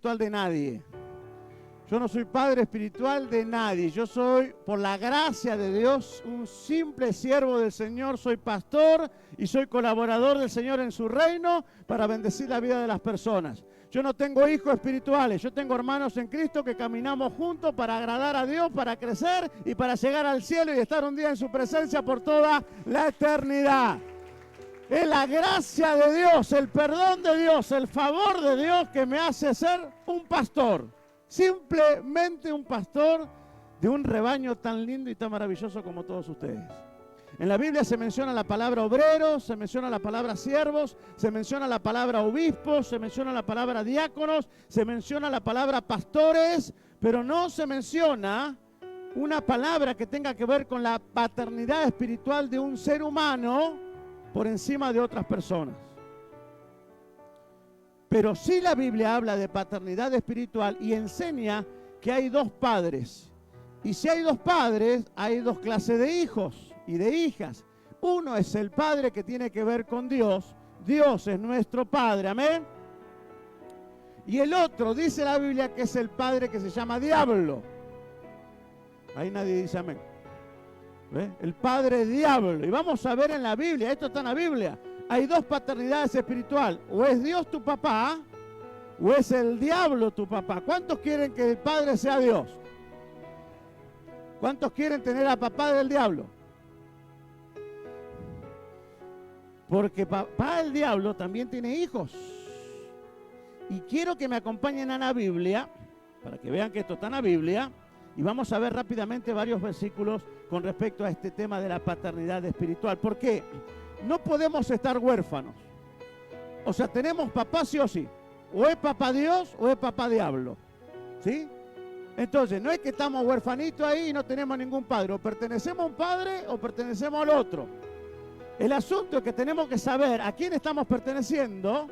espiritual de nadie. Yo no soy padre espiritual de nadie. Yo soy, por la gracia de Dios, un simple siervo del Señor. Soy pastor y soy colaborador del Señor en su reino para bendecir la vida de las personas. Yo no tengo hijos espirituales. Yo tengo hermanos en Cristo que caminamos juntos para agradar a Dios, para crecer y para llegar al cielo y estar un día en su presencia por toda la eternidad. Es la gracia de Dios, el perdón de Dios, el favor de Dios que me hace ser un pastor. Simplemente un pastor de un rebaño tan lindo y tan maravilloso como todos ustedes. En la Biblia se menciona la palabra obreros, se menciona la palabra siervos, se menciona la palabra obispos, se menciona la palabra diáconos, se menciona la palabra pastores, pero no se menciona una palabra que tenga que ver con la paternidad espiritual de un ser humano por encima de otras personas. Pero sí la Biblia habla de paternidad espiritual y enseña que hay dos padres. Y si hay dos padres, hay dos clases de hijos y de hijas. Uno es el padre que tiene que ver con Dios. Dios es nuestro padre, amén. Y el otro, dice la Biblia, que es el padre que se llama diablo. Ahí nadie dice amén. ¿Ve? El padre diablo. Y vamos a ver en la Biblia, esto está en la Biblia. Hay dos paternidades espirituales. O es Dios tu papá, o es el diablo tu papá. ¿Cuántos quieren que el padre sea Dios? ¿Cuántos quieren tener a papá del diablo? Porque papá el diablo también tiene hijos. Y quiero que me acompañen a la Biblia, para que vean que esto está en la Biblia, y vamos a ver rápidamente varios versículos con respecto a este tema de la paternidad espiritual. ¿Por qué? No podemos estar huérfanos. O sea, tenemos papá sí o sí. O es papá Dios o es papá diablo. ¿Sí? Entonces, no es que estamos huerfanitos ahí y no tenemos ningún padre. O pertenecemos a un padre o pertenecemos al otro. El asunto es que tenemos que saber a quién estamos perteneciendo,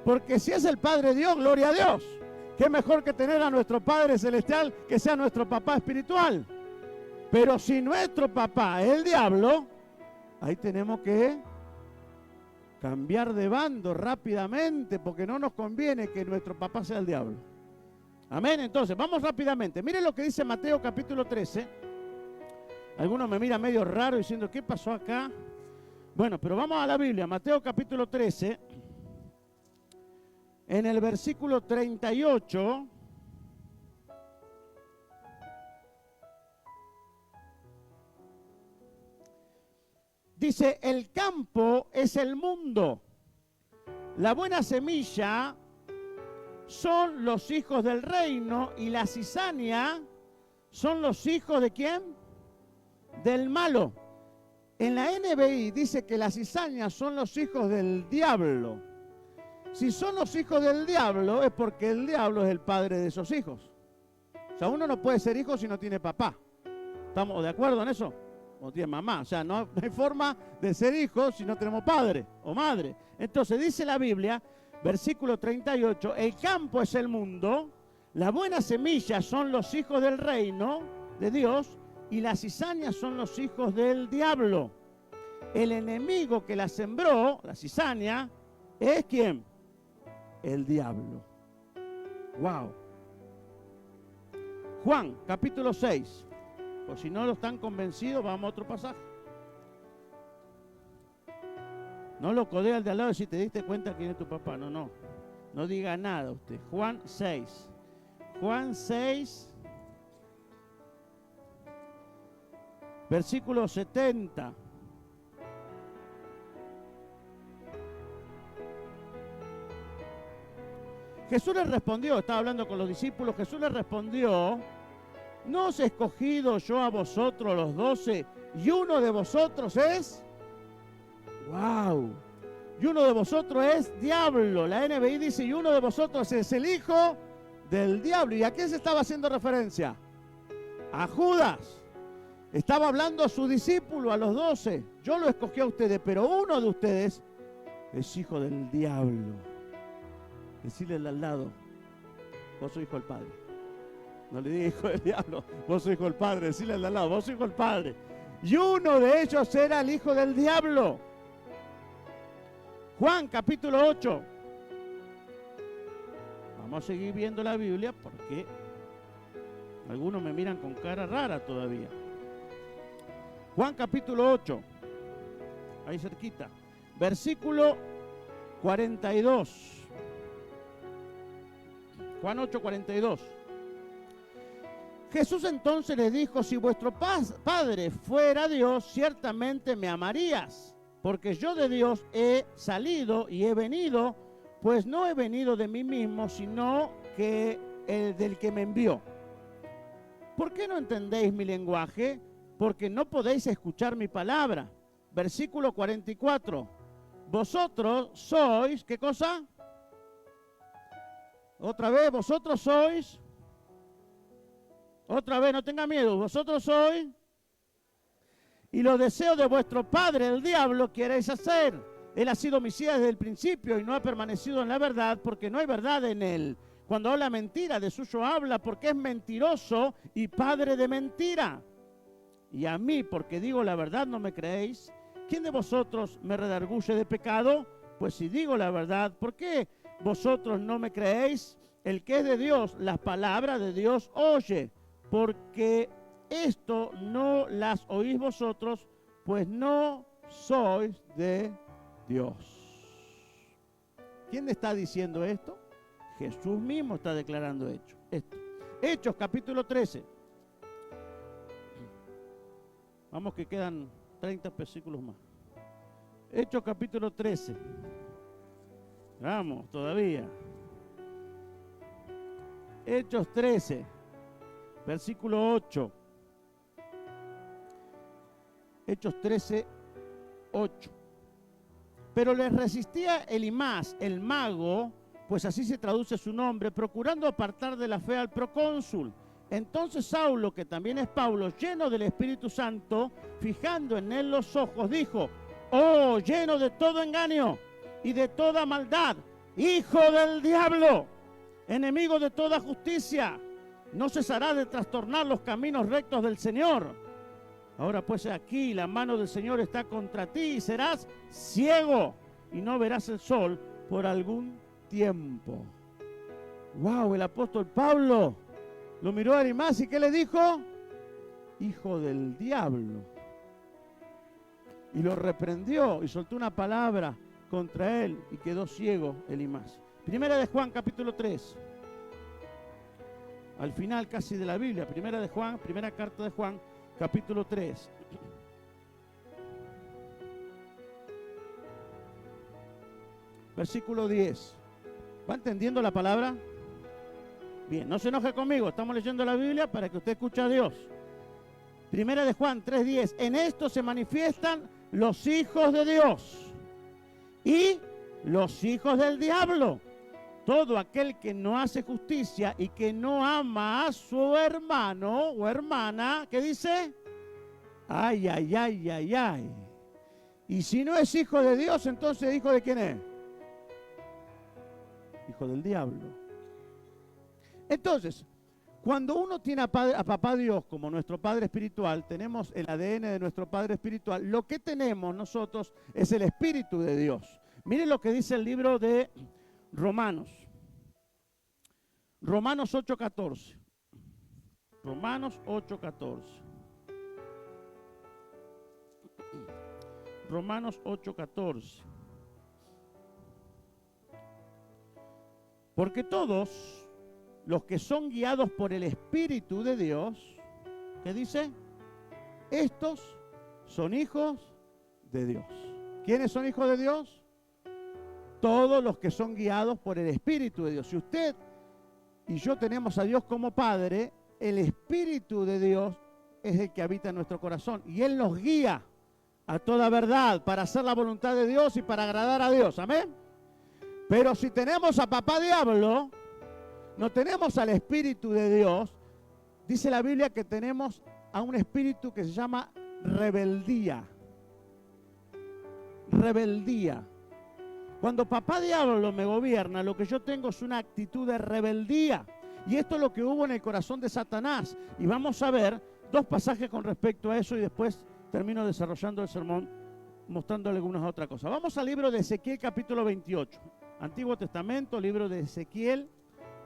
porque si es el Padre Dios, gloria a Dios. Qué mejor que tener a nuestro Padre Celestial que sea nuestro papá espiritual. Pero si nuestro papá es el diablo, ahí tenemos que cambiar de bando rápidamente, porque no nos conviene que nuestro papá sea el diablo. Amén. Entonces, vamos rápidamente. Miren lo que dice Mateo capítulo 13. Algunos me miran medio raro diciendo, ¿qué pasó acá? Bueno, pero vamos a la Biblia. Mateo capítulo 13, en el versículo 38. Dice, el campo es el mundo. La buena semilla son los hijos del reino y la cizaña son los hijos ¿de quién? Del malo. En la NBI dice que las cizañas son los hijos del diablo. Si son los hijos del diablo es porque el diablo es el padre de esos hijos. O sea, uno no puede ser hijo si no tiene papá. ¿Estamos de acuerdo en eso? O tiene mamá. O sea, no hay forma de ser hijo si no tenemos padre o madre. Entonces dice la Biblia, versículo 38, el campo es el mundo, la buena semilla son los hijos del reino de Dios y las cizañas son los hijos del diablo. El enemigo que la sembró, la cizaña, ¿es quién? El diablo. Wow. Juan, capítulo 6. Pues si no lo están convencidos, vamos a otro pasaje. No lo codea al de al lado si te diste cuenta quién es tu papá. No, no. No diga nada usted. Juan 6. Juan 6. Versículo 70. Jesús les respondió, estaba hablando con los discípulos, Jesús les respondió, ¿no os he escogido yo a vosotros los 12 y uno de vosotros es? ¡Wow! Y uno de vosotros es diablo. La NBI dice, y uno de vosotros es el hijo del diablo. ¿Y a quién se estaba haciendo referencia? A Judas. Estaba hablando a su discípulo, a los 12. Yo lo escogí a ustedes, pero uno de ustedes es hijo del diablo. Decirle al lado, vos sos hijo del Padre. No le diga hijo del diablo, vos sos hijo del Padre. Decirle al lado, vos sos hijo del Padre. Y uno de ellos era el hijo del diablo. Juan capítulo 8. Vamos a seguir viendo la Biblia porque algunos me miran con cara rara todavía. Juan capítulo 8, ahí cerquita, versículo 42. Juan 8, 42. Jesús entonces les dijo: si vuestro Padre fuera Dios, ciertamente me amarías, porque yo de Dios he salido y he venido, pues no he venido de mí mismo, sino que el del que me envió. ¿Por qué no entendéis mi lenguaje? Porque no podéis escuchar mi palabra. Versículo 44. Vosotros sois, ¿qué cosa? Otra vez, vosotros sois. Otra vez, no tenga miedo. Vosotros sois. Y los deseos de vuestro padre, el diablo, queréis hacer. Él ha sido homicida desde el principio y no ha permanecido en la verdad, porque no hay verdad en él. Cuando habla mentira, de suyo habla, porque es mentiroso y padre de mentira. Y a mí, porque digo la verdad, no me creéis. ¿Quién de vosotros me redarguye de pecado? Pues si digo la verdad, ¿por qué vosotros no me creéis? El que es de Dios, las palabras de Dios oye, porque esto no las oís vosotros, pues no sois de Dios. ¿Quién está diciendo esto? Jesús mismo está declarando esto. Hechos capítulo 13. Vamos que quedan 30 versículos más. Hechos capítulo 13. Vamos, todavía. Hechos 13, versículo 8. Hechos 13, 8. Pero les resistía Elimás, el mago, pues así se traduce su nombre, procurando apartar de la fe al procónsul. Entonces Saulo, que también es Pablo, lleno del Espíritu Santo, fijando en él los ojos, dijo: oh, lleno de todo engaño y de toda maldad, hijo del diablo, enemigo de toda justicia, no cesará de trastornar los caminos rectos del Señor. Ahora pues aquí la mano del Señor está contra ti y serás ciego y no verás el sol por algún tiempo. Wow, el apóstol Pablo lo miró a Elimás y ¿qué le dijo? Hijo del diablo. Y lo reprendió y soltó una palabra contra él y quedó ciego Elimás. Primera de Juan capítulo 3. Al final casi de la Biblia. Primera de Juan, primera carta de Juan capítulo 3. Versículo 10. ¿Va entendiendo la palabra? Bien, no se enoje conmigo, estamos leyendo la Biblia para que usted escuche a Dios. Primera de Juan 3:10. En esto se manifiestan los hijos de Dios y los hijos del diablo. Todo aquel que no hace justicia y que no ama a su hermano o hermana, ¿qué dice? Ay, ay, ay, ay, ay. Y si no es hijo de Dios, entonces ¿hijo de quién es? Hijo del diablo. Entonces, cuando uno tiene a papá Dios como nuestro Padre espiritual, tenemos el ADN de nuestro Padre espiritual, lo que tenemos nosotros es el Espíritu de Dios. Miren lo que dice el libro de Romanos. Romanos 8:14. Romanos 8:14. Romanos 8:14. Porque todos los que son guiados por el Espíritu de Dios, ¿qué dice? Estos son hijos de Dios. ¿Quiénes son hijos de Dios? Todos los que son guiados por el Espíritu de Dios. Si usted y yo tenemos a Dios como Padre, el Espíritu de Dios es el que habita en nuestro corazón. Y Él nos guía a toda verdad para hacer la voluntad de Dios y para agradar a Dios. Amén. Pero si tenemos a papá diablo, no tenemos al Espíritu de Dios, dice la Biblia que tenemos a un espíritu que se llama rebeldía. Rebeldía. Cuando papá diablo me gobierna, lo que yo tengo es una actitud de rebeldía. Y esto es lo que hubo en el corazón de Satanás. Y vamos a ver dos pasajes con respecto a eso y después termino desarrollando el sermón mostrándole algunas otras cosas. Vamos al libro de Ezequiel capítulo 28. Antiguo Testamento, libro de Ezequiel,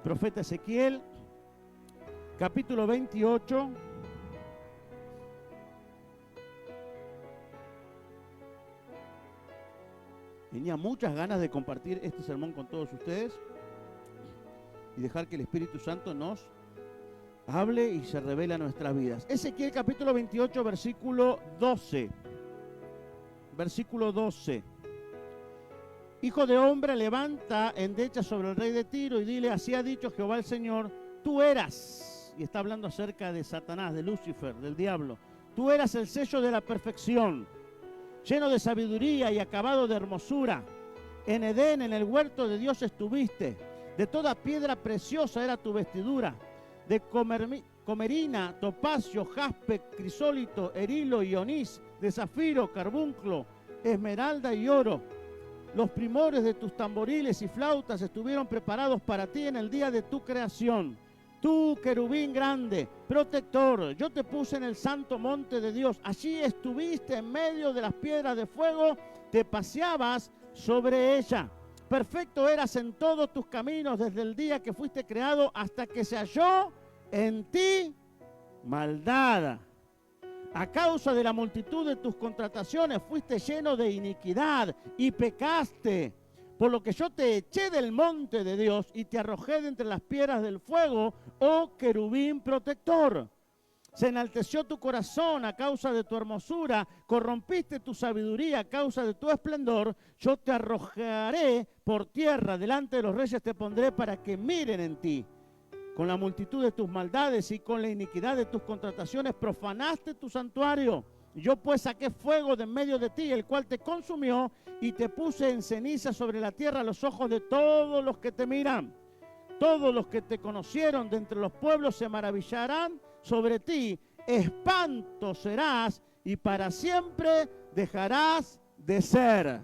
profeta Ezequiel, capítulo 28. Tenía muchas ganas de compartir este sermón con todos ustedes y dejar que el Espíritu Santo nos hable y se revele a nuestras vidas. Ezequiel capítulo 28, versículo 12. Versículo 12. Hijo de hombre, levanta endecha sobre el rey de Tiro y dile, así ha dicho Jehová el Señor, tú eras, y está hablando acerca de Satanás, de Lucifer, del diablo, tú eras el sello de la perfección, lleno de sabiduría y acabado de hermosura. En Edén, en el huerto de Dios estuviste, de toda piedra preciosa era tu vestidura, de comerina, topacio, jaspe, crisólito, erilo y onís, de zafiro, carbunclo, esmeralda y oro. Los primores de tus tamboriles y flautas estuvieron preparados para ti en el día de tu creación. Tú, querubín grande, protector, yo te puse en el santo monte de Dios. Allí estuviste en medio de las piedras de fuego, te paseabas sobre ella. Perfecto eras en todos tus caminos desde el día que fuiste creado hasta que se halló en ti maldad. A causa de la multitud de tus contrataciones fuiste lleno de iniquidad y pecaste. Por lo que yo te eché del monte de Dios y te arrojé de entre las piedras del fuego, oh querubín protector. Se enalteció tu corazón a causa de tu hermosura, corrompiste tu sabiduría a causa de tu esplendor. Yo te arrojaré por tierra, delante de los reyes te pondré para que miren en ti. Con la multitud de tus maldades y con la iniquidad de tus contrataciones profanaste tu santuario. Yo pues saqué fuego de en medio de ti, el cual te consumió, y te puse en ceniza sobre la tierra a los ojos de todos los que te miran. Todos los que te conocieron de entre los pueblos se maravillarán sobre ti. Espanto serás y para siempre dejarás de ser.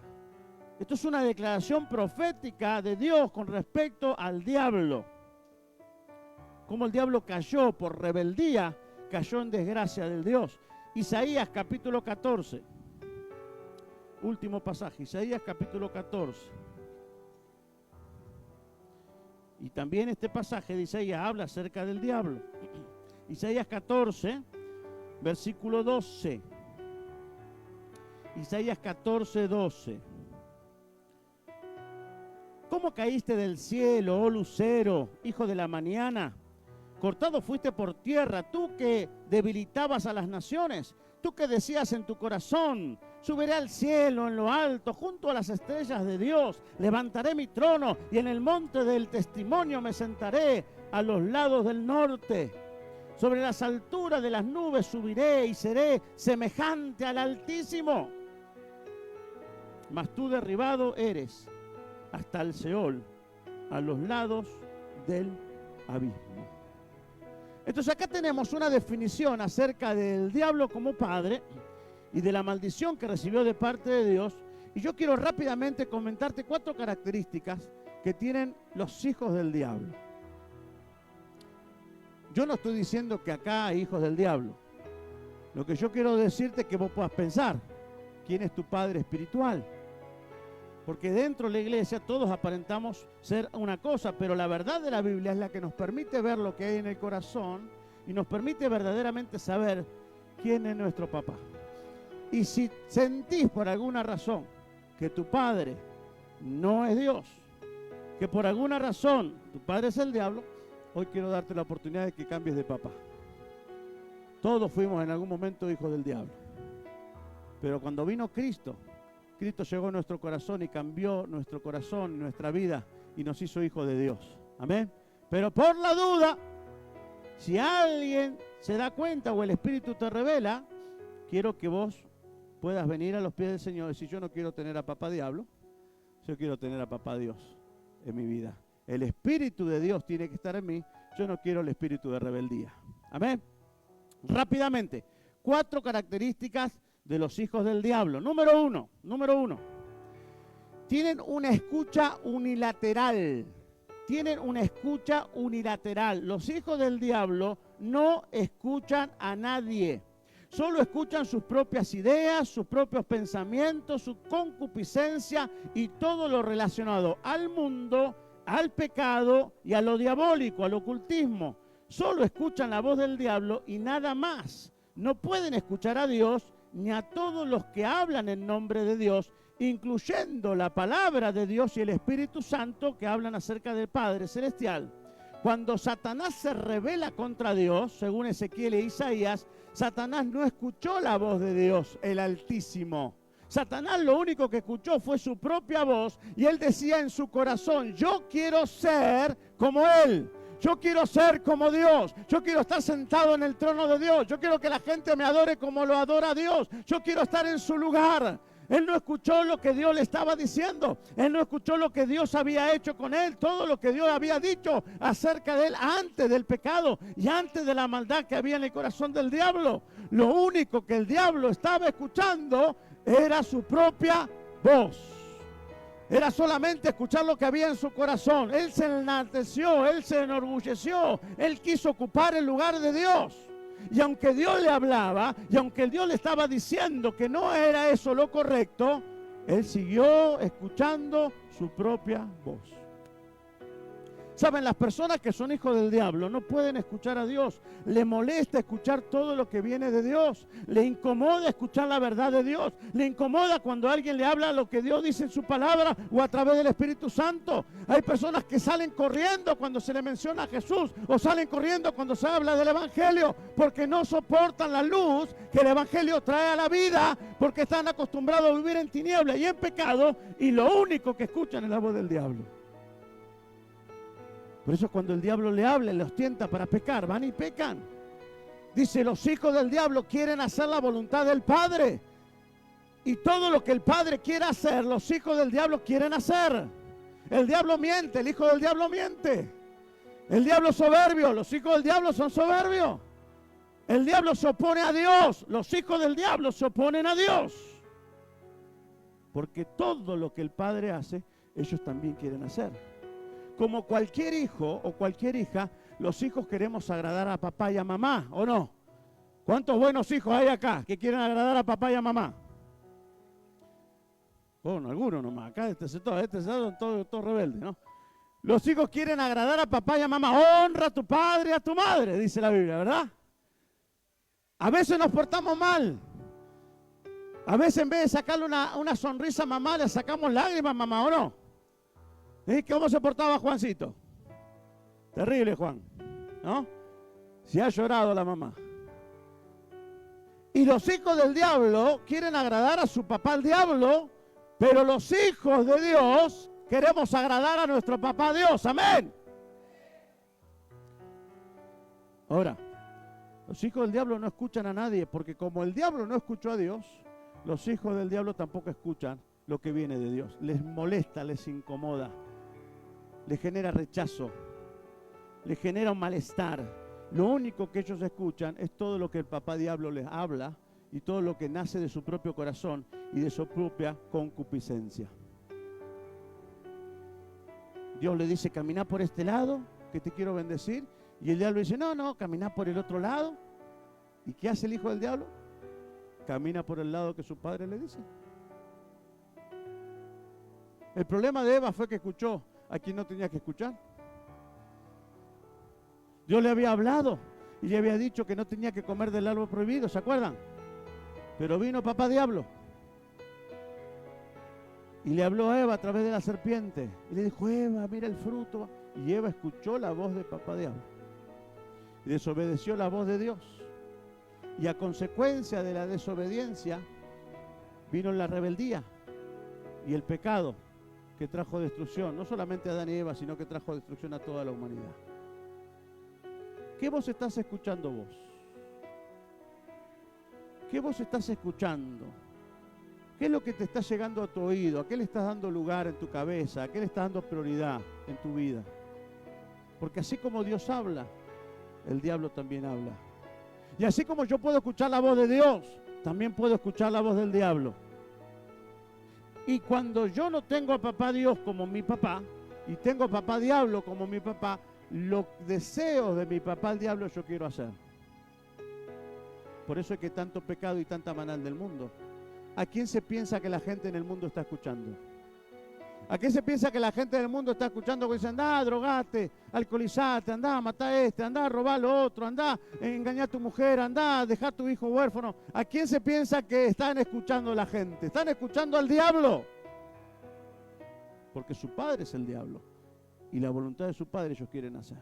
Esto es una declaración profética de Dios con respecto al diablo. Como el diablo cayó por rebeldía, cayó en desgracia del Dios. Isaías capítulo 14. Último pasaje, Isaías capítulo 14. Y también este pasaje de Isaías habla acerca del diablo. Isaías 14, versículo 12. Isaías 14, 12. ¿Cómo caíste del cielo, oh lucero, hijo de la mañana? Cortado fuiste por tierra, tú que debilitabas a las naciones, tú que decías en tu corazón, subiré al cielo en lo alto, junto a las estrellas de Dios, levantaré mi trono y en el monte del testimonio me sentaré a los lados del norte. Sobre las alturas de las nubes subiré y seré semejante al Altísimo. Mas tú derribado eres hasta el Seol, a los lados del abismo. Entonces acá tenemos una definición acerca del diablo como padre y de la maldición que recibió de parte de Dios. Y yo quiero rápidamente comentarte 4 características que tienen los hijos del diablo. Yo no estoy diciendo que acá hay hijos del diablo. Lo que yo quiero decirte es que vos puedas pensar quién es tu padre espiritual. Porque dentro de la iglesia todos aparentamos ser una cosa, pero la verdad de la Biblia es la que nos permite ver lo que hay en el corazón y nos permite verdaderamente saber quién es nuestro papá. Y si sentís por alguna razón que tu padre no es Dios, que por alguna razón tu padre es el diablo, hoy quiero darte la oportunidad de que cambies de papá. Todos fuimos en algún momento hijos del diablo. Pero cuando vino Cristo, Cristo llegó a nuestro corazón y cambió nuestro corazón, nuestra vida, y nos hizo hijos de Dios. Amén. Pero por la duda, si alguien se da cuenta o el Espíritu te revela, quiero que vos puedas venir a los pies del Señor y decir, yo no quiero tener a papá diablo, yo quiero tener a papá Dios en mi vida. El Espíritu de Dios tiene que estar en mí, yo no quiero el espíritu de rebeldía. Amén. Rápidamente, 4 características de los hijos del diablo. Número uno, tienen una escucha unilateral. Tienen una escucha unilateral. Los hijos del diablo no escuchan a nadie. Solo escuchan sus propias ideas, sus propios pensamientos, su concupiscencia y todo lo relacionado al mundo al pecado y a lo diabólico, al ocultismo. Solo escuchan la voz del diablo y nada más. No pueden escuchar a Dios ni a todos los que hablan en nombre de Dios, incluyendo la palabra de Dios y el Espíritu Santo que hablan acerca del Padre Celestial. Cuando Satanás se rebela contra Dios, según Ezequiel e Isaías, Satanás no escuchó la voz de Dios, el Altísimo. Satanás lo único que escuchó fue su propia voz y él decía en su corazón: yo quiero ser como Él. Yo quiero ser como Dios. Yo quiero estar sentado en el trono de Dios. Yo quiero que la gente me adore como lo adora Dios. Yo quiero estar en su lugar. Él no escuchó lo que Dios le estaba diciendo. Él no escuchó lo que Dios había hecho con él. Todo lo que Dios había dicho acerca de él antes del pecado y antes de la maldad que había en el corazón del diablo. Lo único que el diablo estaba escuchando era su propia voz. Era solamente escuchar lo que había en su corazón. Él se enalteció, él se enorgulleció, él quiso ocupar el lugar de Dios. Y aunque Dios le hablaba, y aunque Dios le estaba diciendo que no era eso lo correcto, él siguió escuchando su propia voz. Saben, las personas que son hijos del diablo no pueden escuchar a Dios. Le molesta escuchar todo lo que viene de Dios. Le incomoda escuchar la verdad de Dios. Le incomoda cuando alguien le habla lo que Dios dice en su palabra o a través del Espíritu Santo. Hay personas que salen corriendo cuando se le menciona a Jesús o salen corriendo cuando se habla del Evangelio porque no soportan la luz que el Evangelio trae a la vida, porque están acostumbrados a vivir en tinieblas y en pecado y lo único que escuchan es la voz del diablo. Por eso cuando el diablo le habla, los tienta para pecar, van y pecan. Dice, los hijos del diablo quieren hacer la voluntad del Padre. Y todo lo que el Padre quiere hacer, los hijos del diablo quieren hacer. El diablo miente, el hijo del diablo miente. El diablo es soberbio, los hijos del diablo son soberbios. El diablo se opone a Dios, los hijos del diablo se oponen a Dios. Porque todo lo que el Padre hace, ellos también quieren hacer. Como cualquier hijo o cualquier hija, los hijos queremos agradar a papá y a mamá, ¿o no? ¿Cuántos buenos hijos hay acá que quieren agradar a papá y a mamá? Bueno, algunos nomás. Acá este sector son todos rebeldes, ¿no? Los hijos quieren agradar a papá y a mamá. Honra a tu padre y a tu madre, dice la Biblia, ¿verdad? A veces nos portamos mal. A veces en vez de sacarle una sonrisa a mamá, le sacamos lágrimas a mamá, ¿o no? ¿Y cómo se portaba Juancito? Terrible, Juan, ¿no? Se ha llorado la mamá. Y los hijos del diablo quieren agradar a su papá el diablo, pero los hijos de Dios queremos agradar a nuestro papá Dios. Amén. Ahora, los hijos del diablo no escuchan a nadie, porque como el diablo no escuchó a Dios, los hijos del diablo tampoco escuchan lo que viene de Dios. Les molesta, les incomoda. Les genera rechazo, les genera un malestar. Lo único que ellos escuchan es todo lo que el papá diablo les habla y todo lo que nace de su propio corazón y de su propia concupiscencia. Dios le dice, camina por este lado, que te quiero bendecir. Y el diablo dice, no, camina por el otro lado. ¿Y qué hace el hijo del diablo? Camina por el lado que su padre le dice. El problema de Eva fue que escuchó a quien no tenía que escuchar. Dios le había hablado y le había dicho que no tenía que comer del árbol prohibido, ¿se acuerdan? Pero vino papá diablo y le habló a Eva a través de la serpiente y le dijo, Eva, mira el fruto. Y Eva escuchó la voz de papá diablo y desobedeció la voz de Dios. Y a consecuencia de la desobediencia vino la rebeldía y el pecado, que trajo destrucción, no solamente a Adán y Eva, sino que trajo destrucción a toda la humanidad. ¿Qué voz estás escuchando vos? ¿Qué voz estás escuchando? ¿Qué es lo que te está llegando a tu oído? ¿A qué le estás dando lugar en tu cabeza? ¿A qué le estás dando prioridad en tu vida? Porque así como Dios habla, el diablo también habla. Y así como yo puedo escuchar la voz de Dios, también puedo escuchar la voz del diablo. Y cuando yo no tengo a papá Dios como mi papá, y tengo a papá diablo como mi papá, los deseos de mi papá el diablo yo quiero hacer. Por eso es que tanto pecado y tanta maldad del mundo. ¿A quién se piensa que la gente en el mundo está escuchando? ¿A qué se piensa que la gente del mundo está escuchando que dice, andá, drogate, alcoholizate, andá, matá a este, andá, robá lo otro, andá, engañá a tu mujer, andá, dejá a tu hijo huérfano? ¿A quién se piensa que están escuchando la gente? Están escuchando al diablo. Porque su padre es el diablo. Y la voluntad de su padre ellos quieren hacer.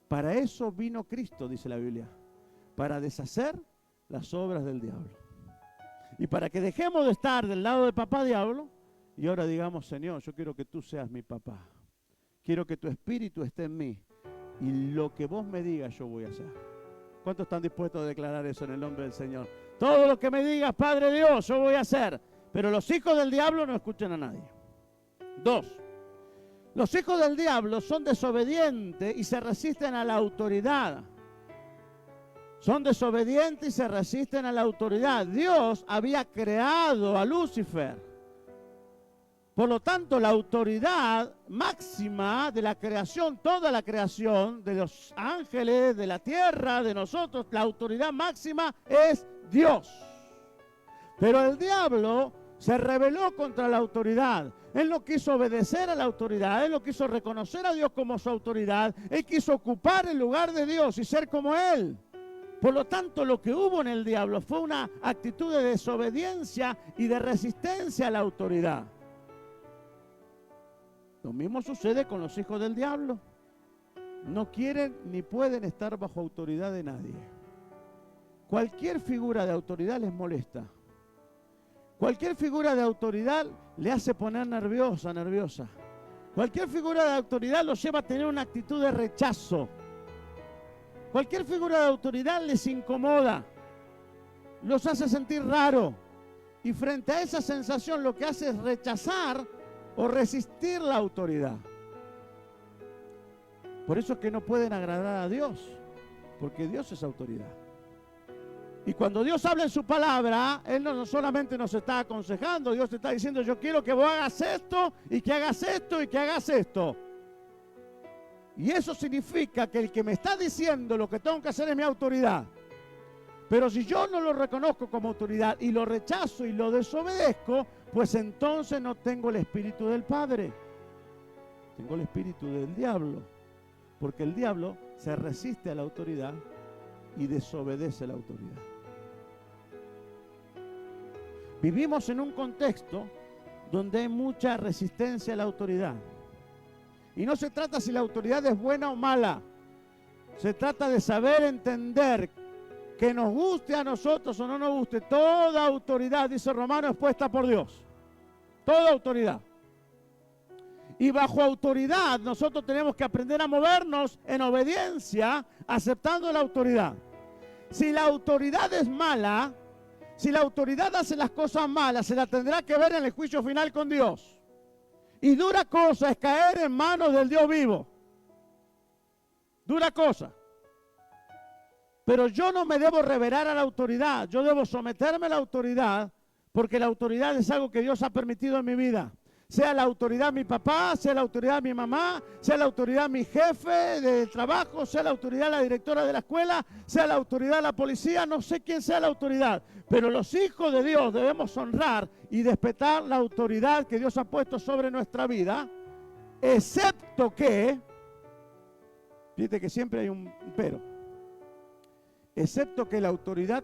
Para eso vino Cristo, dice la Biblia. Para deshacer las obras del diablo. Y para que dejemos de estar del lado de papá diablo, y ahora digamos, Señor, yo quiero que tú seas mi papá. Quiero que tu espíritu esté en mí. Y lo que vos me digas yo voy a hacer. ¿Cuántos están dispuestos a declarar eso en el nombre del Señor? Todo lo que me digas, Padre Dios, yo voy a hacer. Pero los hijos del diablo no escuchan a nadie. 2. Los hijos del diablo son desobedientes y se resisten a la autoridad. Son desobedientes y se resisten a la autoridad. Dios había creado a Lucifer. Por lo tanto, la autoridad máxima de la creación, toda la creación, de los ángeles, de la tierra, de nosotros, la autoridad máxima es Dios. Pero el diablo se rebeló contra la autoridad. Él no quiso obedecer a la autoridad, él no quiso reconocer a Dios como su autoridad, él quiso ocupar el lugar de Dios y ser como Él. Por lo tanto, lo que hubo en el diablo fue una actitud de desobediencia y de resistencia a la autoridad. Lo mismo sucede con los hijos del diablo. No quieren ni pueden estar bajo autoridad de nadie. Cualquier figura de autoridad les molesta. Cualquier figura de autoridad le hace poner nerviosa. Cualquier figura de autoridad los lleva a tener una actitud de rechazo. Cualquier figura de autoridad les incomoda, los hace sentir raro. Y frente a esa sensación lo que hace es rechazar o resistir la autoridad. Por eso es que no pueden agradar a Dios, porque Dios es autoridad. Y cuando Dios habla en su palabra, Él no solamente nos está aconsejando, Dios te está diciendo, yo quiero que vos hagas esto, y que hagas esto, y que hagas esto. Y eso significa que el que me está diciendo lo que tengo que hacer es mi autoridad. Pero si yo no lo reconozco como autoridad y lo rechazo y lo desobedezco, pues entonces no tengo el espíritu del Padre. Tengo el espíritu del diablo. Porque el diablo se resiste a la autoridad y desobedece la autoridad. Vivimos en un contexto donde hay mucha resistencia a la autoridad. Y no se trata si la autoridad es buena o mala. Se trata de saber entender que nos guste a nosotros o no nos guste. Toda autoridad, dice Romano, es puesta por Dios. Toda autoridad. Y bajo autoridad nosotros tenemos que aprender a movernos en obediencia, aceptando la autoridad. Si la autoridad es mala, si la autoridad hace las cosas malas, se la tendrá que ver en el juicio final con Dios. Y dura cosa es caer en manos del Dios vivo. Dura cosa. Pero yo no me debo revelar a la autoridad, yo debo someterme a la autoridad, porque la autoridad es algo que Dios ha permitido en mi vida. Sea la autoridad mi papá, sea la autoridad mi mamá, sea la autoridad mi jefe de trabajo, sea la autoridad la directora de la escuela, sea la autoridad la policía, no sé quién sea la autoridad. Pero los hijos de Dios debemos honrar y respetar la autoridad que Dios ha puesto sobre nuestra vida, excepto que, fíjate que siempre hay un pero, excepto que la autoridad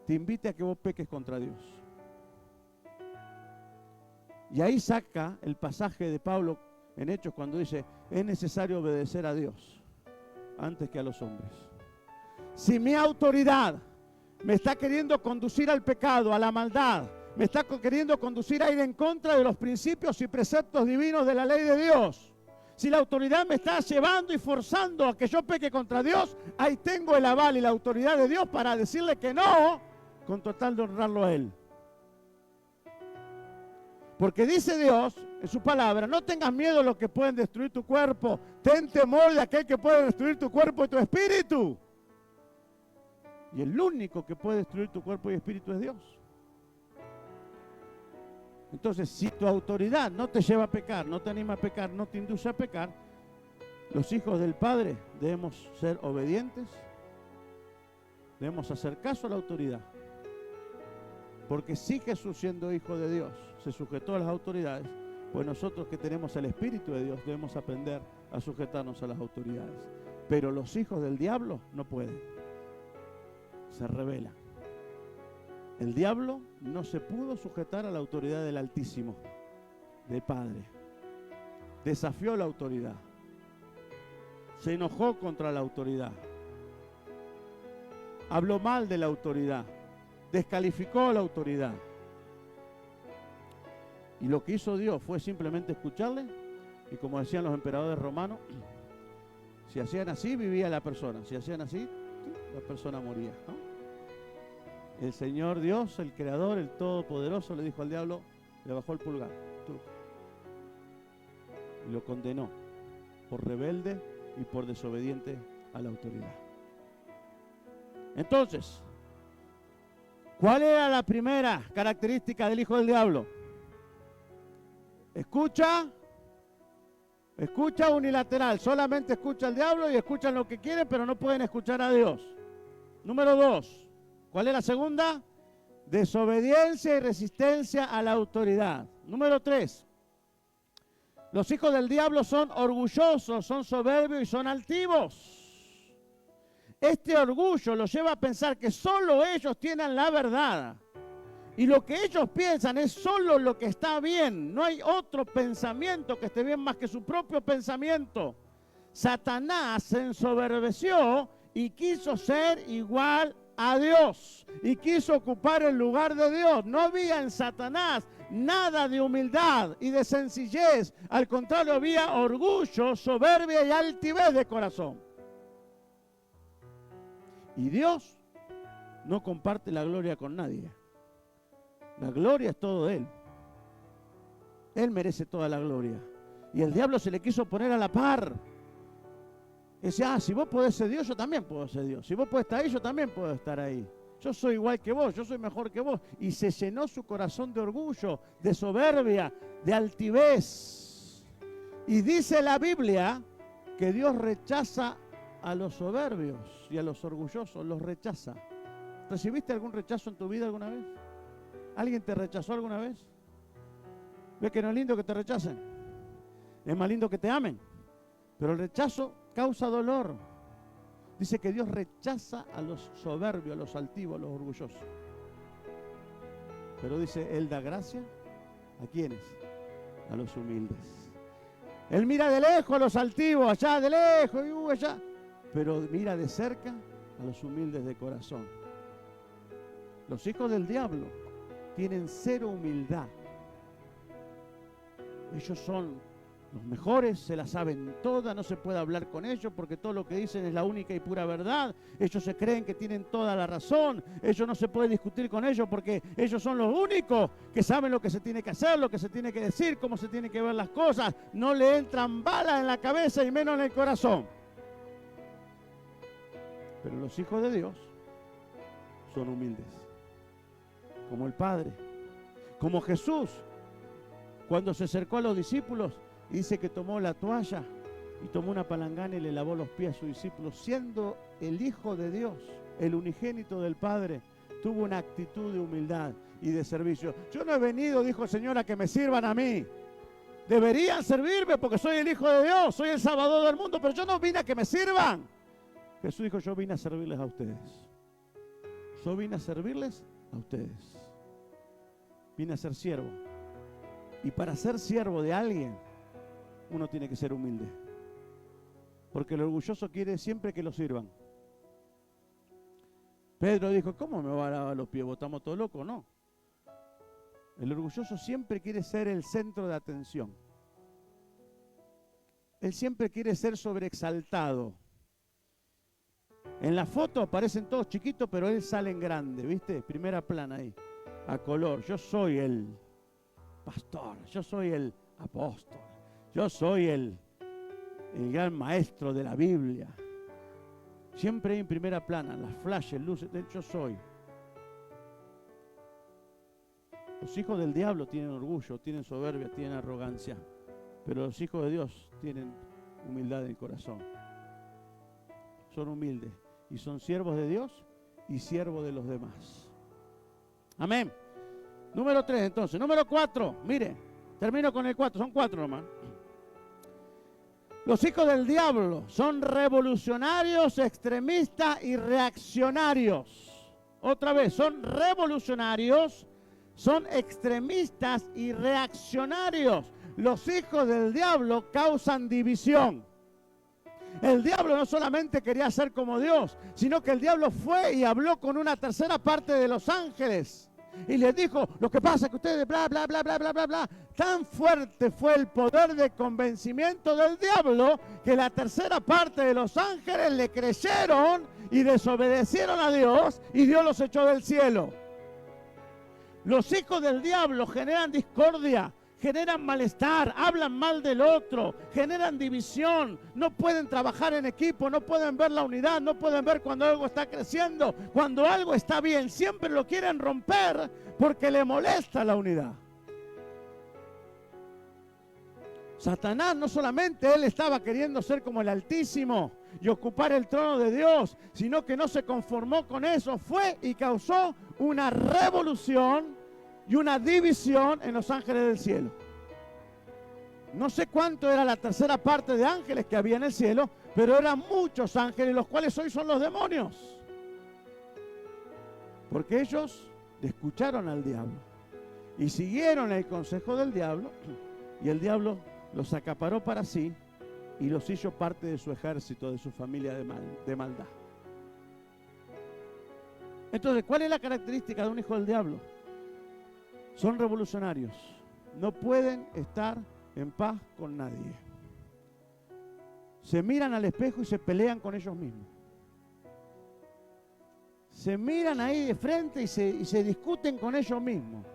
te invite a que vos peques contra Dios. Y ahí saca el pasaje de Pablo en Hechos cuando dice, es necesario obedecer a Dios antes que a los hombres. Si mi autoridad me está queriendo conducir al pecado, a la maldad, me está queriendo conducir a ir en contra de los principios y preceptos divinos de la ley de Dios, si la autoridad me está llevando y forzando a que yo peque contra Dios, ahí tengo el aval y la autoridad de Dios para decirle que no, con total de honrarlo a Él. Porque dice Dios en su palabra, no tengas miedo de los que pueden destruir tu cuerpo, ten temor de aquel que puede destruir tu cuerpo y tu espíritu. Y el único que puede destruir tu cuerpo y espíritu es Dios. Entonces, si tu autoridad no te lleva a pecar, no te anima a pecar, no te induce a pecar, los hijos del Padre debemos ser obedientes, debemos hacer caso a la autoridad. Porque sí, Jesús, siendo hijo de Dios, se sujetó a las autoridades, Pues nosotros que tenemos el Espíritu de Dios debemos aprender a sujetarnos a las autoridades. Pero los hijos del diablo no pueden. Se rebelan. El diablo no se pudo sujetar a la autoridad del Altísimo, del Padre. Desafió la autoridad. Se enojó contra la autoridad. Habló mal de la autoridad. Descalificó a la autoridad. Y lo que hizo Dios fue simplemente escucharle. Y como decían los emperadores romanos, si hacían así, vivía la persona. Si hacían así, la persona moría, ¿no? El Señor Dios, el Creador, el Todopoderoso, le dijo al diablo, le bajó el pulgar. Tú. Y lo condenó por rebelde y por desobediente a la autoridad. Entonces, ¿cuál era la primera característica del hijo del diablo? Escucha unilateral, solamente escucha al diablo y escuchan lo que quieren, pero no pueden escuchar a Dios. Número 2, ¿cuál es la segunda? Desobediencia y resistencia a la autoridad. Número 3, los hijos del diablo son orgullosos, son soberbios y son altivos. Este orgullo los lleva a pensar que solo ellos tienen la verdad. Y lo que ellos piensan es solo lo que está bien. No hay otro pensamiento que esté bien más que su propio pensamiento. Satanás se ensoberbeció y quiso ser igual a Dios. Y quiso ocupar el lugar de Dios. No había en Satanás nada de humildad y de sencillez. Al contrario, había orgullo, soberbia y altivez de corazón. Y Dios no comparte la gloria con nadie. La gloria es todo de Él. Él merece toda la gloria. Y el diablo se le quiso poner a la par. Decía, si vos podés ser Dios, yo también puedo ser Dios. Si vos podés estar ahí, yo también puedo estar ahí. Yo soy igual que vos, yo soy mejor que vos. Y se llenó su corazón de orgullo, de soberbia, de altivez. Y dice la Biblia que Dios rechaza a los soberbios y a los orgullosos, los rechaza. ¿Recibiste algún rechazo en tu vida alguna vez? ¿Alguien te rechazó alguna vez? ¿Ves que no es lindo que te rechacen? Es más lindo que te amen. Pero el rechazo causa dolor. Dice que Dios rechaza a los soberbios, a los altivos, a los orgullosos. Pero dice, Él da gracia ¿a quiénes? A los humildes. Él mira de lejos a los altivos, allá de lejos y allá. Pero mira de cerca a los humildes de corazón. Los hijos del diablo tienen cero humildad. Ellos son los mejores, se la saben todas, no se puede hablar con ellos porque todo lo que dicen es la única y pura verdad. Ellos se creen que tienen toda la razón. Ellos no se puede discutir con ellos porque ellos son los únicos que saben lo que se tiene que hacer, lo que se tiene que decir, cómo se tienen que ver las cosas. No le entran balas en la cabeza y menos en el corazón. Pero los hijos de Dios son humildes. Como el Padre, como Jesús, cuando se acercó a los discípulos, dice que tomó la toalla y tomó una palangana y le lavó los pies a sus discípulos, siendo el Hijo de Dios, el unigénito del Padre, tuvo una actitud de humildad y de servicio. Yo no he venido, dijo el Señor, a que me sirvan a mí. Deberían servirme porque soy el Hijo de Dios, soy el Salvador del mundo, pero yo no vine a que me sirvan. Jesús dijo, yo vine a servirles a ustedes. Yo vine a servirles a ustedes. Vine a ser siervo. Y para ser siervo de alguien, uno tiene que ser humilde. Porque el orgulloso quiere siempre que lo sirvan. Pedro dijo, ¿cómo me va a lavar los pies? ¿Vos estamos todos locos? No. El orgulloso siempre quiere ser el centro de atención. Él siempre quiere ser sobreexaltado. En la foto aparecen todos chiquitos, pero él sale en grande, ¿viste? Primera plana ahí, a color. Yo soy el pastor, yo soy el apóstol, yo soy el gran maestro de la Biblia. Siempre en primera plana, las flashes, luces, yo soy. Los hijos del diablo tienen orgullo, tienen soberbia, tienen arrogancia, pero los hijos de Dios tienen humildad en el corazón. Son humildes y son siervos de Dios y siervos de los demás. Amén. Número 3 entonces. Número 4, mire, Termino con el 4, son 4 nomás. Los hijos del diablo son revolucionarios, extremistas y reaccionarios. Otra vez, son revolucionarios, son extremistas y reaccionarios. Los hijos del diablo causan división. El diablo no solamente quería ser como Dios, sino que el diablo fue y habló con una tercera parte de los ángeles. Y les dijo, lo que pasa es que ustedes bla, bla, bla, bla, bla, bla, bla. Tan fuerte fue el poder de convencimiento del diablo que la tercera parte de los ángeles le creyeron y desobedecieron a Dios y Dios los echó del cielo. Los hijos del diablo generan discordia, generan malestar, hablan mal del otro, generan división, no pueden trabajar en equipo, no pueden ver la unidad, no pueden ver cuando algo está creciendo, cuando algo está bien, siempre lo quieren romper porque le molesta la unidad. Satanás no solamente él estaba queriendo ser como el Altísimo y ocupar el trono de Dios, sino que no se conformó con eso, fue y causó una revolución y una división en los ángeles del cielo. No sé cuánto era la tercera parte de ángeles que había en el cielo, pero eran muchos ángeles, los cuales hoy son los demonios. Porque ellos le escucharon al diablo y siguieron el consejo del diablo, y el diablo los acaparó para sí y los hizo parte de su ejército, de su familia de maldad. Entonces, ¿cuál es la característica de un hijo del diablo? Son revolucionarios, no pueden estar en paz con nadie. Se miran al espejo y se pelean con ellos mismos. Se miran ahí de frente y se discuten con ellos mismos.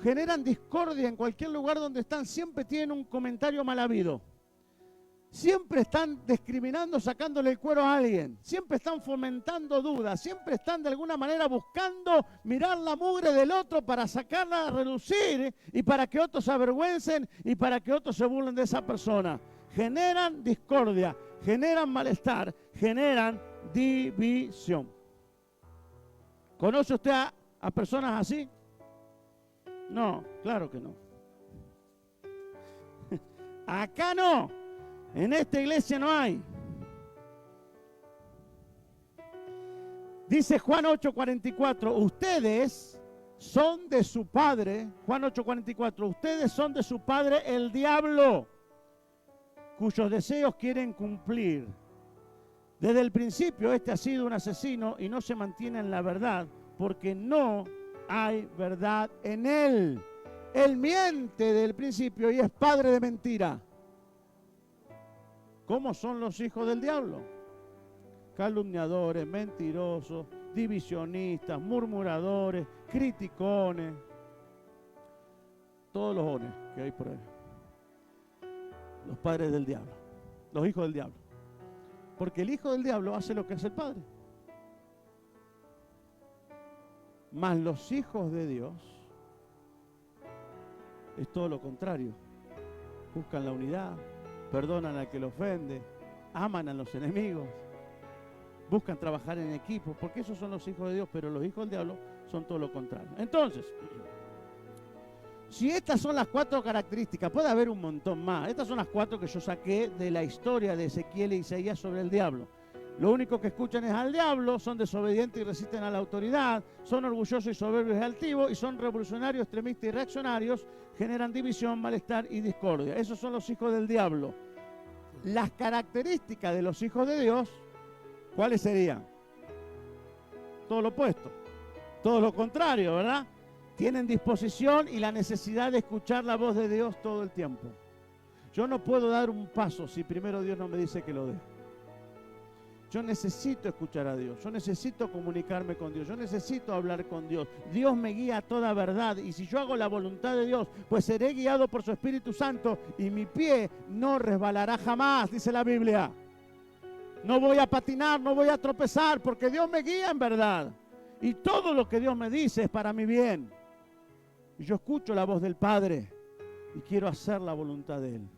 Generan discordia en cualquier lugar donde están, siempre tienen un comentario mal habido. Siempre están discriminando, sacándole el cuero a alguien. Siempre están fomentando dudas. Siempre están de alguna manera buscando mirar la mugre del otro para sacarla a relucir y para que otros se avergüencen y para que otros se burlen de esa persona. Generan discordia, generan malestar, generan división. ¿Conoce usted a personas así? No, claro que no. Acá no. En esta iglesia no hay. Dice Juan 8:44, ustedes son de su padre, Juan 8:44, ustedes son de su padre el diablo, cuyos deseos quieren cumplir. Desde el principio este ha sido un asesino y no se mantiene en la verdad, porque no hay verdad en él. Él miente desde el principio y es padre de mentira. ¿Cómo son los hijos del diablo? Calumniadores, mentirosos, divisionistas, murmuradores, criticones. Todos los ones que hay por ahí. Los padres del diablo, los hijos del diablo. Porque el hijo del diablo hace lo que hace el padre. Mas los hijos de Dios es todo lo contrario. Buscan la unidad, perdonan al que lo ofende, aman a los enemigos, buscan trabajar en equipo, porque esos son los hijos de Dios, pero los hijos del diablo son todo lo contrario. Entonces, si estas son las 4 características, puede haber un montón más. Estas son las 4 que yo saqué de la historia de Ezequiel e Isaías sobre el diablo. Lo único que escuchan es al diablo, son desobedientes y resisten a la autoridad, son orgullosos y soberbios y altivos, y son revolucionarios, extremistas y reaccionarios, generan división, malestar y discordia. Esos son los hijos del diablo. Las características de los hijos de Dios, ¿cuáles serían? Todo lo opuesto, todo lo contrario, ¿verdad? Tienen disposición y la necesidad de escuchar la voz de Dios todo el tiempo. Yo no puedo dar un paso si primero Dios no me dice que lo dé. Yo necesito escuchar a Dios, yo necesito comunicarme con Dios, yo necesito hablar con Dios. Dios me guía a toda verdad y si yo hago la voluntad de Dios, pues seré guiado por su Espíritu Santo y mi pie no resbalará jamás, dice la Biblia. No voy a patinar, no voy a tropezar porque Dios me guía en verdad. Y todo lo que Dios me dice es para mi bien. Y yo escucho la voz del Padre y quiero hacer la voluntad de Él.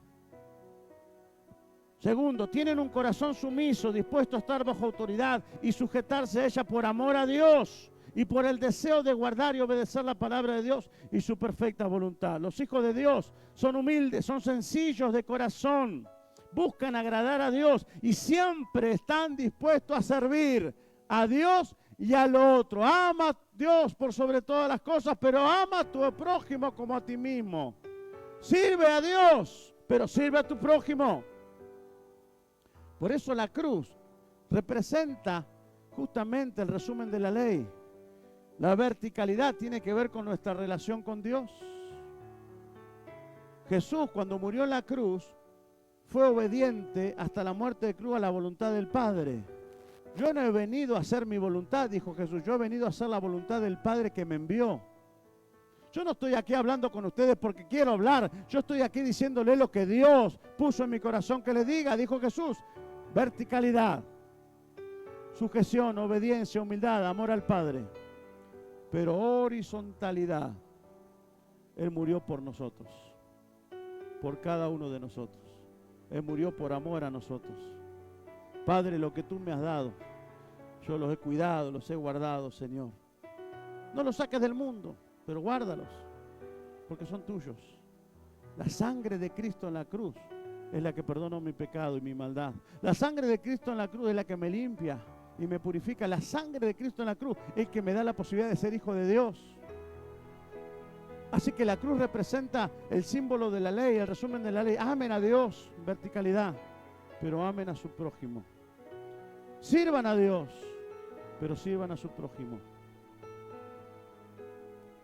Segundo, tienen un corazón sumiso, dispuesto a estar bajo autoridad y sujetarse a ella por amor a Dios y por el deseo de guardar y obedecer la palabra de Dios y su perfecta voluntad. Los hijos de Dios son humildes, son sencillos de corazón, buscan agradar a Dios y siempre están dispuestos a servir a Dios y al otro. Ama a Dios por sobre todas las cosas, pero ama a tu prójimo como a ti mismo. Sirve a Dios, pero sirve a tu prójimo. Por eso la cruz representa justamente el resumen de la ley. La verticalidad tiene que ver con nuestra relación con Dios. Jesús, cuando murió en la cruz, fue obediente hasta la muerte de cruz a la voluntad del Padre. Yo no he venido a hacer mi voluntad, dijo Jesús, yo he venido a hacer la voluntad del Padre que me envió. Yo no estoy aquí hablando con ustedes porque quiero hablar, yo estoy aquí diciéndole lo que Dios puso en mi corazón que le diga, dijo Jesús. Verticalidad, sujeción, obediencia, humildad, amor al Padre. Pero horizontalidad, Él murió por nosotros, por cada uno de nosotros. Él murió por amor a nosotros. Padre, lo que tú me has dado, yo los he cuidado, los he guardado, Señor. No los saques del mundo, pero guárdalos, porque son tuyos. La sangre de Cristo en la cruz es la que perdona mi pecado y mi maldad. La sangre de Cristo en la cruz es la que me limpia y me purifica. La sangre de Cristo en la cruz es que me da la posibilidad de ser hijo de Dios. Así que la cruz representa el símbolo de la ley, el resumen de la ley. Amen a Dios, verticalidad, pero amen a su prójimo. Sirvan a Dios, pero sirvan a su prójimo.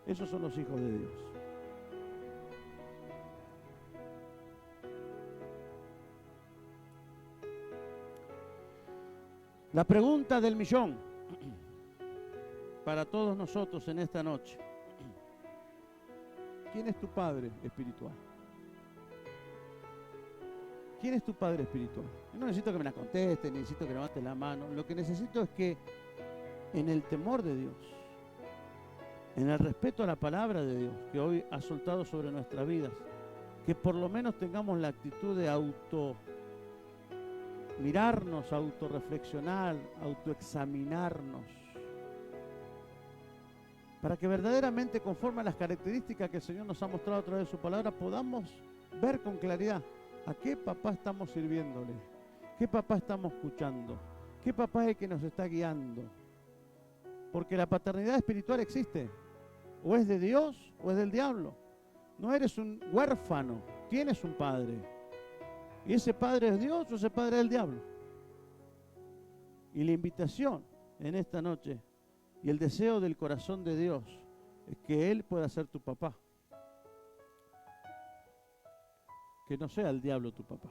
Esos son los hijos de Dios. La pregunta del millón para todos nosotros en esta noche. ¿Quién es tu padre espiritual? ¿Quién es tu padre espiritual? Yo no necesito que me la conteste, ni necesito que levantes la mano. Lo que necesito es que en el temor de Dios, en el respeto a la palabra de Dios que hoy ha soltado sobre nuestras vidas, que por lo menos tengamos la actitud de mirarnos, autorreflexionar, autoexaminarnos, para que verdaderamente, conforme a las características que el Señor nos ha mostrado a través de su palabra, podamos ver con claridad a qué papá estamos sirviéndole, qué papá estamos escuchando, qué papá es el que nos está guiando. Porque la paternidad espiritual existe, o es de Dios o es del diablo. No eres un huérfano, tienes un padre. ¿Y ese padre es Dios o ese padre es el diablo? Y la invitación en esta noche y el deseo del corazón de Dios es que Él pueda ser tu papá. Que no sea el diablo tu papá,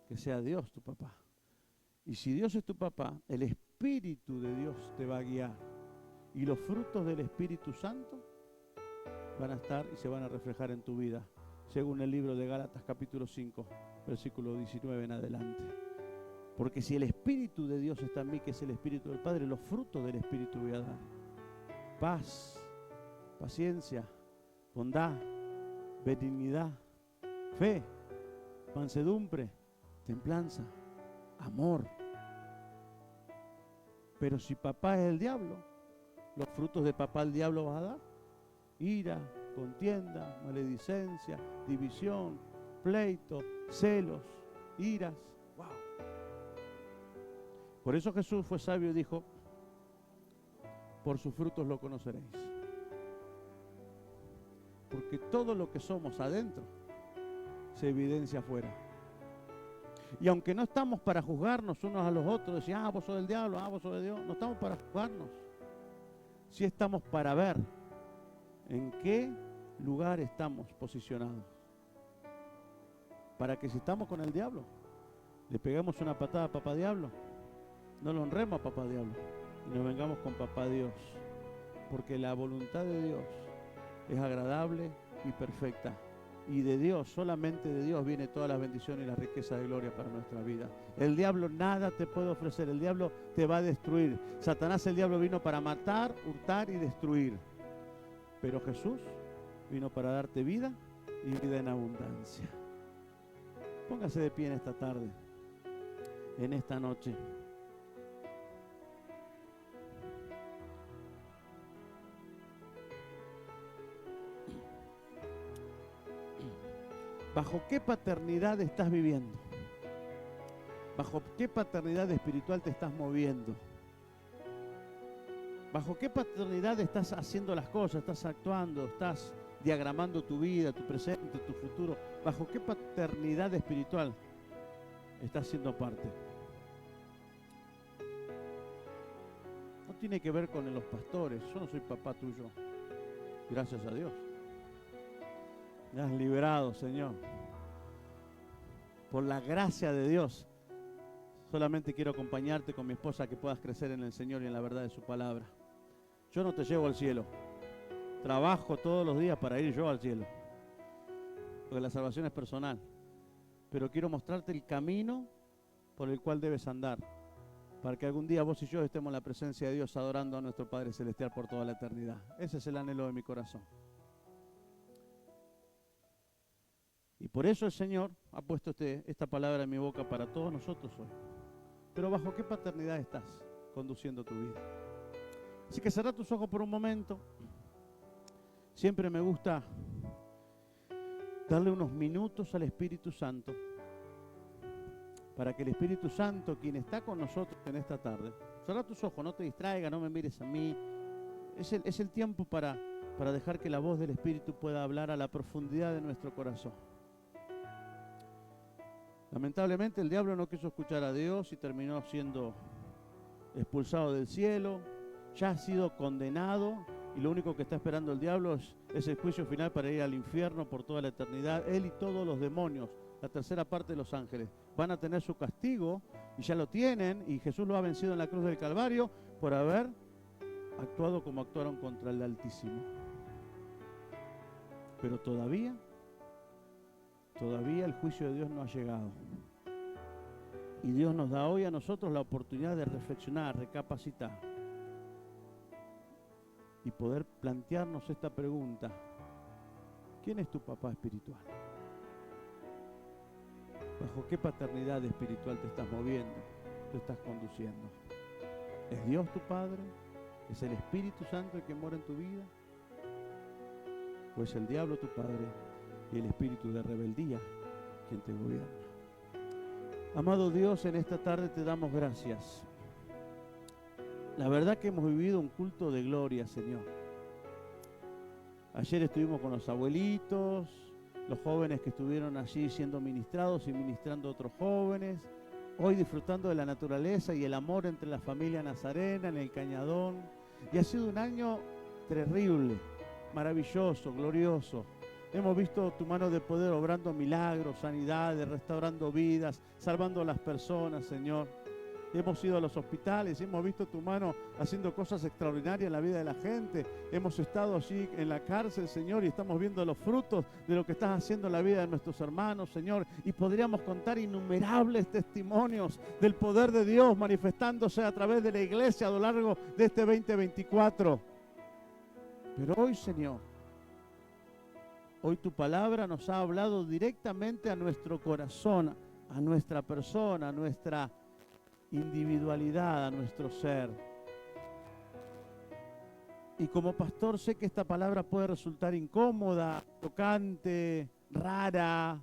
que sea Dios tu papá. Y si Dios es tu papá, el Espíritu de Dios te va a guiar. Y los frutos del Espíritu Santo van a estar y se van a reflejar en tu vida, según el libro de Gálatas capítulo 5, versículo 19 en adelante. Porque si el Espíritu de Dios está en mí, que es el Espíritu del Padre, los frutos del Espíritu voy a dar. Paz, paciencia, bondad, benignidad, fe, mansedumbre, templanza, amor. Pero si papá es el diablo, los frutos de papá el diablo va a dar. Ira, contienda, maledicencia, división, pleito, celos, iras. Wow. Por eso Jesús fue sabio y dijo, por sus frutos lo conoceréis. Porque todo lo que somos adentro se evidencia afuera. Y aunque no estamos para juzgarnos unos a los otros, decir, vos sos del diablo, vos sos de Dios, no estamos para juzgarnos. Sí estamos para ver en qué lugar estamos posicionados. Para que si estamos con el diablo, le pegamos una patada a papá diablo, no lo honremos a papá diablo y nos vengamos con papá Dios. Porque la voluntad de Dios es agradable y perfecta. Y de Dios, solamente de Dios, viene todas las bendiciones y la riqueza de gloria para nuestra vida. El diablo nada te puede ofrecer, el diablo te va a destruir. Satanás, el diablo, vino para matar, hurtar y destruir. Pero Jesús vino para darte vida y vida en abundancia. Póngase de pie en esta tarde, en esta noche. ¿Bajo qué paternidad estás viviendo? ¿Bajo qué paternidad espiritual te estás moviendo? ¿Bajo qué paternidad estás haciendo las cosas? ¿Estás actuando? ¿Estás diagramando tu vida, tu presente, tu futuro? ¿Bajo qué paternidad espiritual estás siendo parte? No tiene que ver con los pastores. Yo no soy papá tuyo. Gracias a Dios. Me has liberado, Señor. Por la gracia de Dios. Solamente quiero acompañarte con mi esposa, que puedas crecer en el Señor y en la verdad de su palabra. Yo no te llevo al cielo. Trabajo todos los días para ir yo al cielo. Porque la salvación es personal. Pero quiero mostrarte el camino por el cual debes andar, para que algún día vos y yo estemos en la presencia de Dios adorando a nuestro Padre Celestial por toda la eternidad. Ese es el anhelo de mi corazón. Y por eso el Señor ha puesto esta palabra en mi boca para todos nosotros hoy. Pero ¿bajo qué paternidad estás conduciendo tu vida? Así que cerrá tus ojos por un momento. Siempre me gusta darle unos minutos al Espíritu Santo, para que el Espíritu Santo, quien está con nosotros en esta tarde, cerrá tus ojos, no te distraigas, no me mires a mí. Es el tiempo para dejar que la voz del Espíritu pueda hablar a la profundidad de nuestro corazón. Lamentablemente el diablo no quiso escuchar a Dios y terminó siendo expulsado del cielo. Ya ha sido condenado y lo único que está esperando el diablo es el juicio final para ir al infierno por toda la eternidad. Él y todos los demonios, la tercera parte de los ángeles, van a tener su castigo, y ya lo tienen, y Jesús lo ha vencido en la cruz del Calvario por haber actuado como actuaron contra el Altísimo. Pero todavía el juicio de Dios no ha llegado. Y Dios nos da hoy a nosotros la oportunidad de reflexionar, recapacitar y poder plantearnos esta pregunta: ¿quién es tu papá espiritual? ¿Bajo qué paternidad espiritual te estás moviendo, te estás conduciendo? ¿Es Dios tu Padre? ¿Es el Espíritu Santo el que mora en tu vida? ¿O es el diablo tu padre y el espíritu de rebeldía quien te gobierna? Amado Dios, en esta tarde te damos gracias. La verdad que hemos vivido un culto de gloria, Señor. Ayer estuvimos con los abuelitos, los jóvenes que estuvieron allí siendo ministrados y ministrando a otros jóvenes. Hoy disfrutando de la naturaleza y el amor entre la familia nazarena en el Cañadón. Y ha sido un año terrible, maravilloso, glorioso. Hemos visto tu mano de poder obrando milagros, sanidades, restaurando vidas, salvando a las personas, Señor. Hemos ido a los hospitales, hemos visto tu mano haciendo cosas extraordinarias en la vida de la gente. Hemos estado allí en la cárcel, Señor, y estamos viendo los frutos de lo que estás haciendo en la vida de nuestros hermanos, Señor. Y podríamos contar innumerables testimonios del poder de Dios manifestándose a través de la iglesia a lo largo de este 2024. Pero hoy, Señor, hoy tu palabra nos ha hablado directamente a nuestro corazón, a nuestra persona, a nuestra individualidad, a nuestro ser. Y como pastor sé que esta palabra puede resultar incómoda, chocante, rara,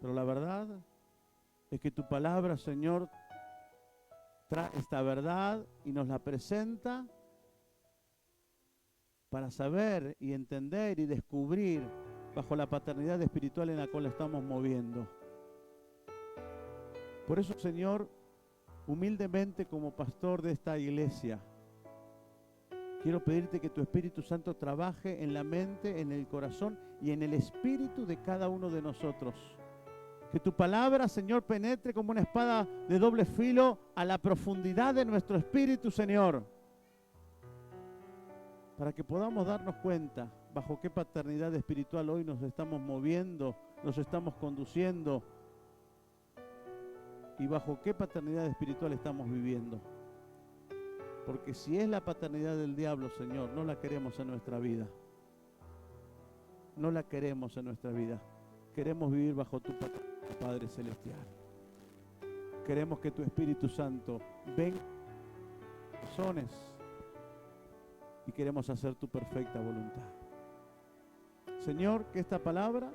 pero la verdad es que tu palabra, Señor, trae esta verdad y nos la presenta para saber y entender y descubrir bajo la paternidad espiritual en la cual estamos moviendo. Por eso, Señor, humildemente como pastor de esta iglesia, quiero pedirte que tu Espíritu Santo trabaje en la mente, en el corazón y en el espíritu de cada uno de nosotros. Que tu palabra, Señor, penetre como una espada de doble filo a la profundidad de nuestro espíritu, Señor, para que podamos darnos cuenta bajo qué paternidad espiritual hoy nos estamos moviendo, nos estamos conduciendo, y bajo qué paternidad espiritual estamos viviendo. Porque si es la paternidad del diablo, Señor, no la queremos en nuestra vida. No la queremos en nuestra vida. Queremos vivir bajo tu paternidad, Padre Celestial. Queremos que tu Espíritu Santo venga a nuestros corazones y queremos hacer tu perfecta voluntad. Señor, que esta palabra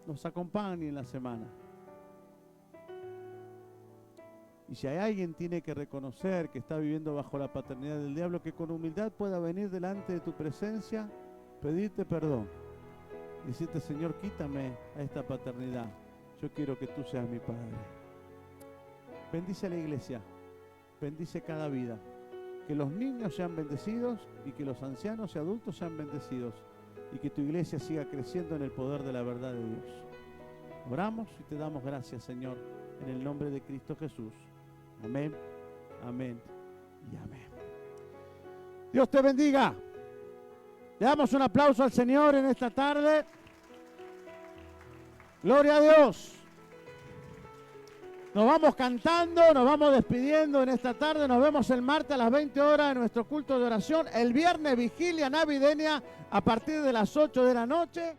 nos acompañe en la semana. Y si hay alguien tiene que reconocer que está viviendo bajo la paternidad del diablo, que con humildad pueda venir delante de tu presencia, pedirte perdón. Decirte, Señor, quítame a esta paternidad. Yo quiero que tú seas mi Padre. Bendice a la iglesia. Bendice cada vida. Que los niños sean bendecidos y que los ancianos y adultos sean bendecidos. Y que tu iglesia siga creciendo en el poder de la verdad de Dios. Oramos y te damos gracias, Señor, en el nombre de Cristo Jesús. Amén, amén y amén. Dios te bendiga. Le damos un aplauso al Señor en esta tarde. Gloria a Dios. Nos vamos cantando, nos vamos despidiendo en esta tarde. Nos vemos el martes a las 20 horas en nuestro culto de oración. El viernes vigilia navideña a partir de las 8 de la noche.